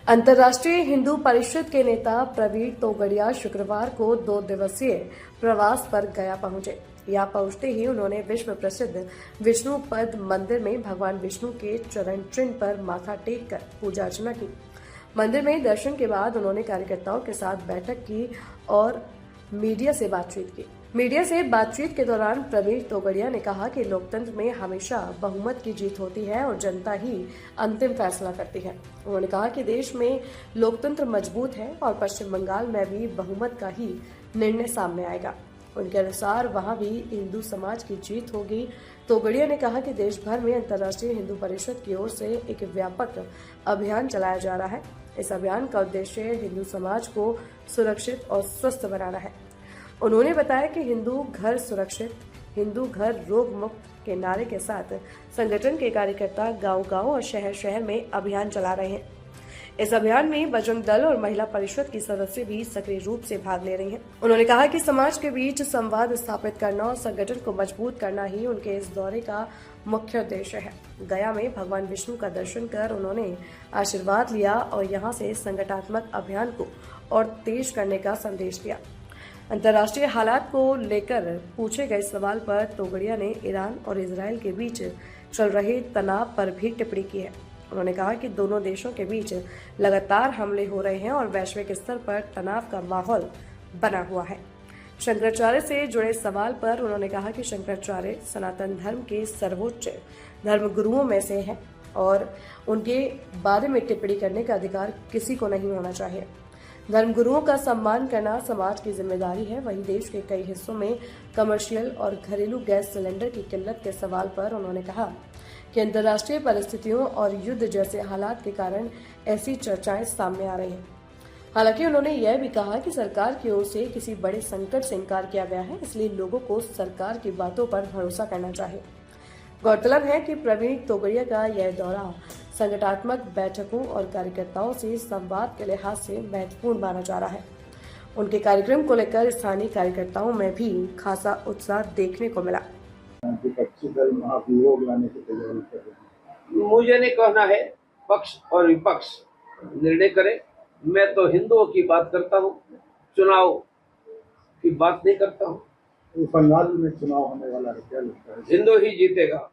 अंतर्राष्ट्रीय हिंदू परिषद के नेता प्रवीण तोगड़िया शुक्रवार को 2 दिवसीय प्रवास पर गया पहुंचे। यहाँ पहुंचते ही उन्होंने विश्व प्रसिद्ध विष्णुपद मंदिर में भगवान विष्णु के चरण चिन्ह पर माथा टेक कर पूजा अर्चना की। मंदिर में दर्शन के बाद उन्होंने कार्यकर्ताओं के साथ बैठक की और मीडिया से बातचीत की। मीडिया से बातचीत के दौरान प्रवीण तोगड़िया ने कहा कि लोकतंत्र में हमेशा बहुमत की जीत होती है और जनता ही अंतिम फैसला करती है। उन्होंने कहा कि देश में लोकतंत्र मजबूत है और पश्चिम बंगाल में भी बहुमत का ही निर्णय सामने आएगा। उनके अनुसार वहां भी हिंदू समाज की जीत होगी। तोगड़िया ने कहा कि देश भर में अंतर्राष्ट्रीय हिंदू परिषद की ओर से एक व्यापक अभियान चलाया जा रहा है। इस अभियान का उद्देश्य हिंदू समाज को सुरक्षित और स्वस्थ बनाना है। उन्होंने बताया कि हिंदू घर सुरक्षित, हिंदू घर रोग मुक्त के नारे के साथ संगठन के कार्यकर्ता गांव-गांव और शहर-शहर में अभियान चला रहे हैं। इस अभियान में बजरंग दल और महिला परिषद की सदस्य भी सक्रिय रूप से भाग ले रही हैं। उन्होंने कहा कि समाज के बीच संवाद स्थापित करना और संगठन को मजबूत करना ही उनके इस दौरे का मुख्य उद्देश्य है। गया में भगवान विष्णु का दर्शन कर उन्होंने आशीर्वाद लिया और यहां से संगठनात्मक अभियान को और तेज करने का संदेश दिया। अंतर्राष्ट्रीय हालात को लेकर पूछे गए सवाल पर तोगड़िया ने ईरान और इजरायल के बीच चल रहे तनाव पर भी टिप्पणी की है। उन्होंने कहा कि दोनों देशों के बीच लगातार हमले हो रहे हैं और वैश्विक स्तर पर तनाव का माहौल बना हुआ है। शंकराचार्य से जुड़े सवाल पर उन्होंने कहा कि शंकराचार्य सनातन धर्म के सर्वोच्च धर्मगुरुओं में से हैं और उनके बारे में टिप्पणी करने का अधिकार किसी को नहीं होना चाहिए। धर्मगुरुओं का सम्मान करना समाज की जिम्मेदारी है। वहीं देश के कई हिस्सों में कमर्शियल और घरेलू गैस सिलेंडर की किल्लत के सवाल पर उन्होंने कहा कि अंतर्राष्ट्रीय परिस्थितियों और युद्ध जैसे हालात के कारण ऐसी चर्चाएं सामने आ रही हैं। हालांकि उन्होंने यह भी कहा कि सरकार की ओर से किसी बड़े संकट से इनकार किया गया है, इसलिए लोगों को सरकार की बातों पर भरोसा करना चाहिए। गौरतलब है कि प्रवीण तोगड़िया का यह दौरा संगठनात्मक बैठकों और कार्यकर्ताओं से संवाद के लिहाज से महत्वपूर्ण माना जा रहा है। उनके कार्यक्रम को लेकर स्थानीय कार्यकर्ताओं में भी खासा उत्साह देखने को मिला। मुझे नहीं कहना है, पक्ष और विपक्ष निर्णय करे। मैं तो हिंदुओं की बात करता हूँ, चुनाव की बात नहीं करता हूँ। बंगाल में चुनाव होने वाला है, क्या लगता है? हिंदू ही जीतेगा।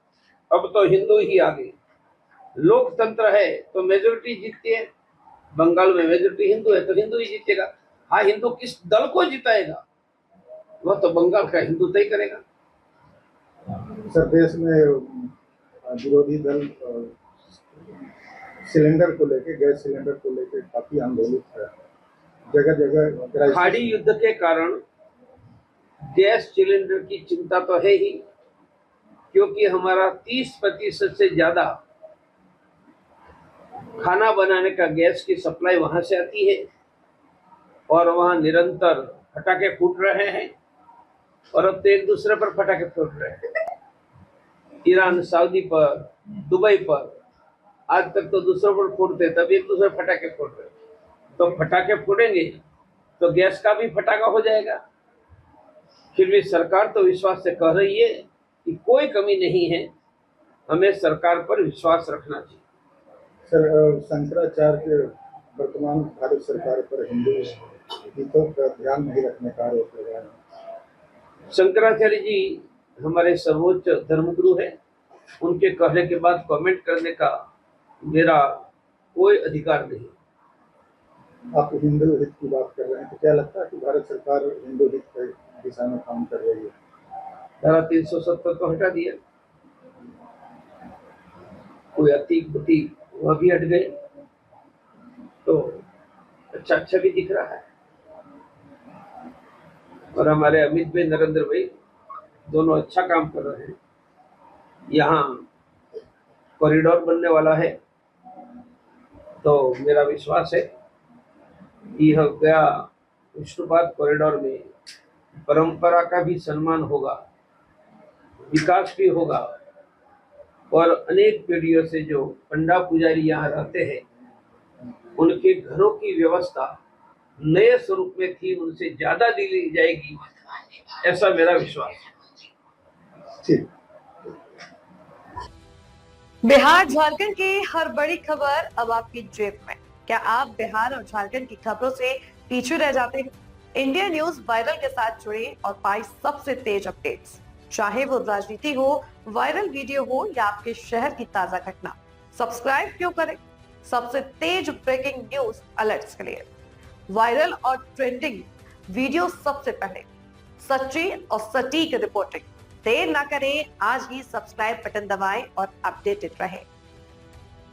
अब तो हिंदू ही आगे। लोकतंत्र है तो मेजोरिटी जीतती है। बंगाल में मेजोरिटी हिंदू है तो हिंदू ही जीतेगा। हाँ, हिंदू किस दल को जिताएगा वह तो बंगाल का हिंदू तय करेगा। सर, देश में विरोधी दल सिलेंडर को लेके, गैस सिलेंडर को लेके काफी आंदोलित है। जगह जगह खाड़ी युद्ध के कारण गैस सिलेंडर की चिंता तो है ही, क्योंकि हमारा 30% से ज्यादा खाना बनाने का गैस की सप्लाई वहां से आती है और वहां निरंतर फटाके फूट रहे हैं और अब तो एक दूसरे पर फटाके फूट रहे हैं। ईरान, सऊदी पर, दुबई पर आज तक तो दूसरों पर फूटते, तब एक दूसरे फटाके फूट रहे। तो फटाके फूटेंगे तो गैस का भी फटाका हो जाएगा। फिर भी सरकार तो विश्वास से कह रही है कि कोई कमी नहीं है। हमें सरकार पर विश्वास रखना चाहिए। सर, शंकराचार्य के वर्तमान भारत सरकार पर हिंदू हितों का ध्यान नहीं रखने का आरोप लगा है। शंकराचार्य जी हमारे सर्वोच्च धर्मगुरु है। उनके कहने के बाद कमेंट करने का मेरा कोई अधिकार नहीं। आप हिंदू हित की बात कर रहे हैं, तो क्या लगता है कि भारत सरकार हिंदू हित की दिशा में काम कर रही है? धारा 370 को हटा दिया, कोई अतीक बुतीक वह भी हट गए, तो अच्छा भी दिख रहा है। और हमारे अमित भाई, नरेंद्र भाई दोनों अच्छा काम कर रहे हैं। यहाँ कॉरिडोर बनने वाला है, तो मेरा विश्वास है कि यह गया विष्णुपद कॉरिडोर में परंपरा का भी सम्मान होगा, विकास भी होगा और अनेक पीढ़ियों से जो पंडा पुजारी यहाँ रहते हैं उनके घरों की व्यवस्था नए स्वरूप में थी, उनसे ज्यादा दी जाएगी, ऐसा मेरा विश्वास है। बिहार झारखंड की हर बड़ी खबर अब आपकी जेब में। क्या आप बिहार और झारखंड की खबरों से पीछे रह जाते हैं? इंडिया न्यूज वायरल के साथ जुड़े और पाएं सबसे तेज अपडेट्स, चाहे वो राजनीति हो, वायरल वीडियो हो या आपके शहर की ताजा घटना। सब्सक्राइब क्यों करें? सबसे तेज ब्रेकिंग न्यूज अलर्ट्स के लिए वायरल और ट्रेंडिंग वीडियो सबसे पहले, सच्ची और सटीक रिपोर्टिंग। देर ना करें, आज ही सब्सक्राइब बटन दबाएं और अपडेटेड रहें।